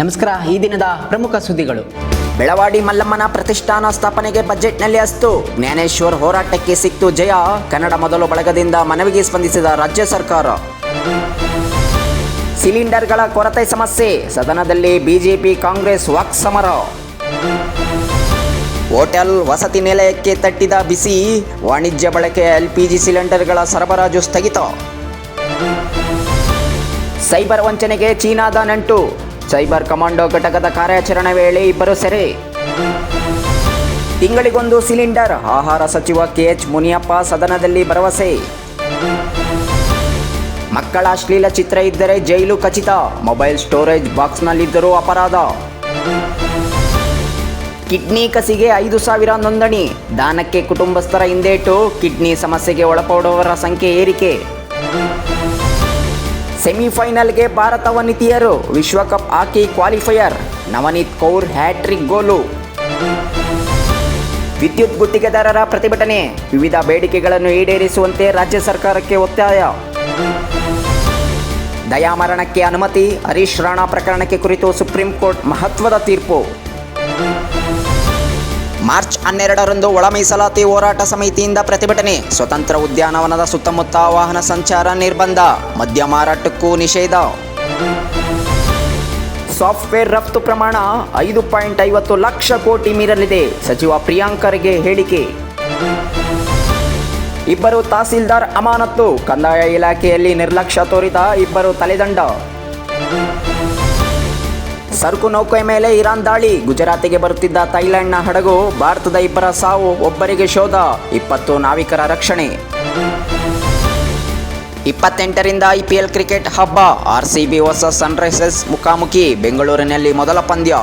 ನಮಸ್ಕಾರ. ಈ ದಿನದ ಪ್ರಮುಖ ಸುದ್ದಿಗಳು. ಬೆಳವಾಡಿ ಮಲ್ಲಮ್ಮನ ಪ್ರತಿಷ್ಠಾನ ಸ್ಥಾಪನೆಗೆ ಬಜೆಟ್ನಲ್ಲಿ ಅಸ್ತು. ಜ್ಞಾನೇಶ್ವರ್ ಹೋರಾಟಕ್ಕೆ ಸಿಕ್ತು ಜಯ. ಕನ್ನಡ ಮೊದಲು ಬಳಗದಿಂದ ಮನವಿಗೆ ಸ್ಪಂದಿಸಿದ ರಾಜ್ಯ ಸರ್ಕಾರ. ಸಿಲಿಂಡರ್ಗಳ ಕೊರತೆ ಸಮಸ್ಯೆ, ಸದನದಲ್ಲಿ ಬಿಜೆಪಿ ಕಾಂಗ್ರೆಸ್ ವಾಕ್ಸಮರ. ಹೋಟೆಲ್ ವಸತಿ ನಿಲಯಕ್ಕೆ ತಟ್ಟಿದ ಬಿಸಿ, ವಾಣಿಜ್ಯ ಬಳಕೆಯ LPG ಸಿಲಿಂಡರ್ಗಳ ಸರಬರಾಜು ಸ್ಥಗಿತ. ಸೈಬರ್ ವಂಚನೆಗೆ ಚೀನಾದ ನಂಟು, ಸೈಬರ್ ಕಮಾಂಡೋ ಘಟಕದ ಕಾರ್ಯಾಚರಣೆ ವೇಳೆ ಇಬ್ಬರು ಸೆರೆ. ತಿಂಗಳಿಗೊಂದು ಸಿಲಿಂಡರ್, ಆಹಾರ ಸಚಿವ KH ಮುನಿಯಪ್ಪ ಸದನದಲ್ಲಿ ಭರವಸೆ. ಮಕ್ಕಳ ಅಶ್ಲೀಲ ಚಿತ್ರ ಇದ್ದರೆ ಜೈಲು ಖಚಿತ, ಮೊಬೈಲ್ ಸ್ಟೋರೇಜ್ ಬಾಕ್ಸ್ನಲ್ಲಿದ್ದರೂ ಅಪರಾಧ. ಕಿಡ್ನಿ ಕಸಿಗೆ 5,000 ನೋಂದಣಿ, ದಾನಕ್ಕೆ ಕುಟುಂಬಸ್ಥರ ಹಿಂದೇಟು, ಕಿಡ್ನಿ ಸಮಸ್ಯೆಗೆ ಒಳಪಡುವವರ ಸಂಖ್ಯೆ ಏರಿಕೆ. ಸೆಮಿಫೈನಲ್ಗೆ ಭಾರತ ವನಿತೆಯರು, ವಿಶ್ವಕಪ್ hockey qualifier, Navneet Kaur hat trick goal. ವಿದ್ಯುತ್ ಗುತ್ತಿಗೆದಾರರ ಪ್ರತಿಭಟನೆ, ವಿವಿಧ ಬೇಡಿಕೆಗಳನ್ನು ಈಡೇರಿಸುವಂತೆ ರಾಜ್ಯ ಸರ್ಕಾರಕ್ಕೆ ಒತ್ತಾಯ. ದಯಾಮರಣಕ್ಕೆ ಅನುಮತಿ, ಹರೀಶ್ ರಾಣಾ ಪ್ರಕರಣಕ್ಕೆ ಕುರಿತು ಸುಪ್ರೀಂ ಕೋರ್ಟ್ ಮಹತ್ವದ ತೀರ್ಪು. ಮಾರ್ಚ್ 12ರಂದು ಒಳ ಮೀಸಲಾತಿ ಹೋರಾಟ ಸಮಿತಿಯಿಂದ ಪ್ರತಿಭಟನೆ, ಸ್ವತಂತ್ರ ಉದ್ಯಾನವನದ ಸುತ್ತಮುತ್ತ ವಾಹನ ಸಂಚಾರ ನಿರ್ಬಂಧ, ಮದ್ಯ ಮಾರಾಟಕ್ಕೂ ನಿಷೇಧ. ಸಾಫ್ಟ್ವೇರ್ ರಫ್ತು ಪ್ರಮಾಣ 5.50 ಲಕ್ಷ ಕೋಟಿ ಮೀರಲಿದೆ, ಸಚಿವ ಪ್ರಿಯಾಂಕ್ ಖರ್ಗೆ ಹೇಳಿಕೆ. ಇಬ್ಬರು ತಹಸೀಲ್ದಾರ್ ಅಮಾನತು, ಕಂದಾಯ ಇಲಾಖೆಯಲ್ಲಿ ನಿರ್ಲಕ್ಷ್ಯ ತೋರಿದ ಇಬ್ಬರು ತಲೆದಂಡ. ಸರಕು ನೌಕೆಯ ಮೇಲೆ ಇರಾನ್ ದಾಳಿ, ಗುಜರಾತಿಗೆ ಬರುತ್ತಿದ್ದ ಥೈಲ್ಯಾಂಡ್ನ ಹಡಗು, ಭಾರತದ ಇಬ್ಬರ ಸಾವು, ಒಬ್ಬರಿಗೆ ಶೋಧ, 20 ನಾವಿಕರ ರಕ್ಷಣೆ. 28ರಿಂದ IPL ಕ್ರಿಕೆಟ್ ಹಬ್ಬ, RCB ವರ್ಸಸ್ ಸನ್ರೈಸರ್ಸ್ ಮುಖಾಮುಖಿ, ಬೆಂಗಳೂರಿನಲ್ಲಿ ಮೊದಲ ಪಂದ್ಯ.